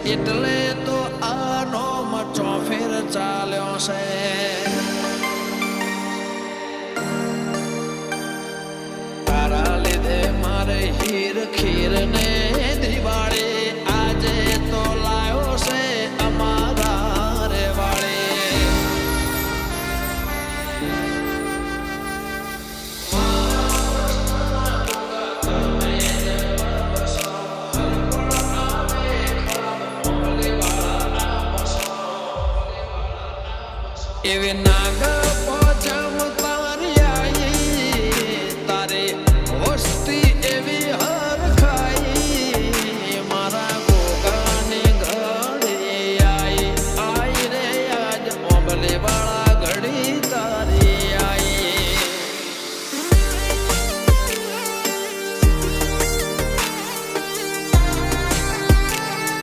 એટલે તો આનો મચો ફેર ચાલ્યો છે તારા લીધે મારે હીર ખીર ને દિવાળી આજે તો લાયો છે અમારા રે વાળે એવી નાગ